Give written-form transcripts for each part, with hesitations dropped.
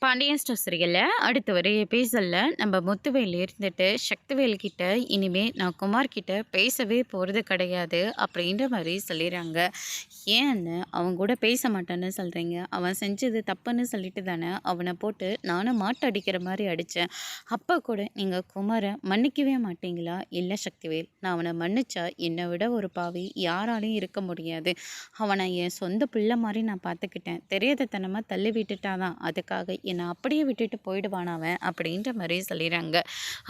Pandian store சீரியல்ல அடுத்து வர எபிசோட்ல நம்ம முத்துவேல் இருந்துட்டு சக்திவேல் கிட்ட இனிமே நான் குமார் கிட்ட பேசவே போகிறது கிடையாது அப்படின்ற மாதிரி சொல்லிடுறாங்க. ஏன்னு அவங்க கூட பேச மாட்டேன்னு சொல்கிறீங்க? அவன் செஞ்சது தப்புன்னு சொல்லிட்டு தானே அவனை போட்டு நானும் மாட்டு அடிக்கிற மாதிரி அடித்தேன். அப்போ கூட நீங்கள் குமாரை மன்னிக்கவே மாட்டீங்களா? இல்லை சக்திவேல், நான் அவனை மன்னிச்சா என்னை விட ஒரு பாவி யாராலையும் இருக்க முடியாது. அவனை என் சொந்த பிள்ளை மாதிரி நான் பார்த்துக்கிட்டேன். தெரியாதத்தனமாக தள்ளி விட்டுட்டாதான், அதுக்காக என்னை அப்படியே விட்டுட்டு போயிடுவான் அவன் அப்படின்ற மாதிரி சொல்லிடுறாங்க.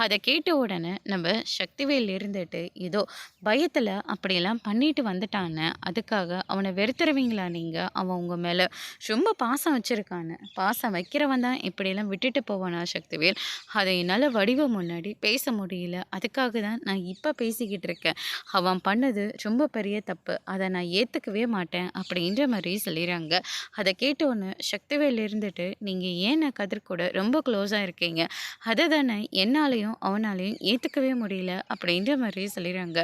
அதை கேட்ட உடனே நம்ம சக்திவேல் இருந்துட்டு ஏதோ பயத்தில் அப்படியெல்லாம் பண்ணிட்டு வந்துட்டான்னு, அதுக்காக அவனை வெறுத்துருவீங்களா நீங்கள்? அவன் உங்கள் மேலே ரொம்ப பாசம் வச்சுருக்கான்னு. பாசம் வைக்கிறவன் தான் இப்படியெல்லாம் விட்டுட்டு போவானா சக்திவேல்? அதை என்னால் வடிவ முன்னாடி பேச முடியல. அதுக்காக தான் நான் இப்போ பேசிக்கிட்டு இருக்கேன். அவன் பண்ணது ரொம்ப பெரிய தப்பு, அதை நான் ஏற்றுக்கவே மாட்டேன் அப்படின்ற மாதிரி சொல்லிடுறாங்க. அதை கேட்டோன்னு சக்திவேல் இருந்துட்டு, நீங்கள் ஏன் நான் கதிர் கூட ரொம்ப க்ளோஸாக இருக்கீங்க, அதை தானே என்னாலையும் அவனாலையும் ஏற்றுக்கவே முடியல அப்படின்ற மாதிரி சொல்லிடுறாங்க.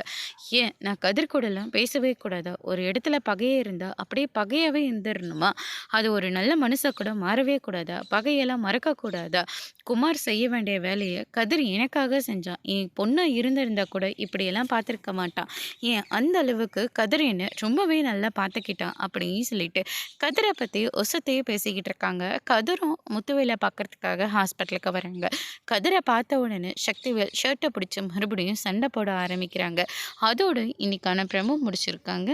ஏன் நான் கதிர் கூடலாம் பேசவே கூடாதா? ஒரு இடத்துல பகையே இருந்தால் அப்படியே பகையாகவே இருந்துடணுமா? அது ஒரு நல்ல மனுஷ கூட மாறவே கூடாதா? பகையெல்லாம் மறக்கக்கூடாதா? குமார் செய்ய வேண்டிய வேலையை கதிர் எனக்காக செஞ்சான். என் பொண்ணாக இருந்திருந்தா கூட இப்படியெல்லாம் பார்த்துருக்க மாட்டான். ஏன் அந்த அளவுக்கு கதிர் என்ன ரொம்பவே நல்லா பார்த்துக்கிட்டான் அப்படின்னு சொல்லிட்டு கதிரை பற்றி ஒசத்தையே பேசிக்கிட்டு இருக்காங்க. கதிரும் முத்துவேலை பார்க்கறதுக்காக ஹாஸ்பிட்டலுக்கு வராங்க. கதிரை பார்த்த உடனே சக்திவேல் ஷர்ட்டை பிடிச்சி மறுபடியும் சண்டை போட ஆரம்பிக்கிறாங்க. அதோடு இன்னைக்கான ப்ரமோ முடிச்சிருக்காங்க.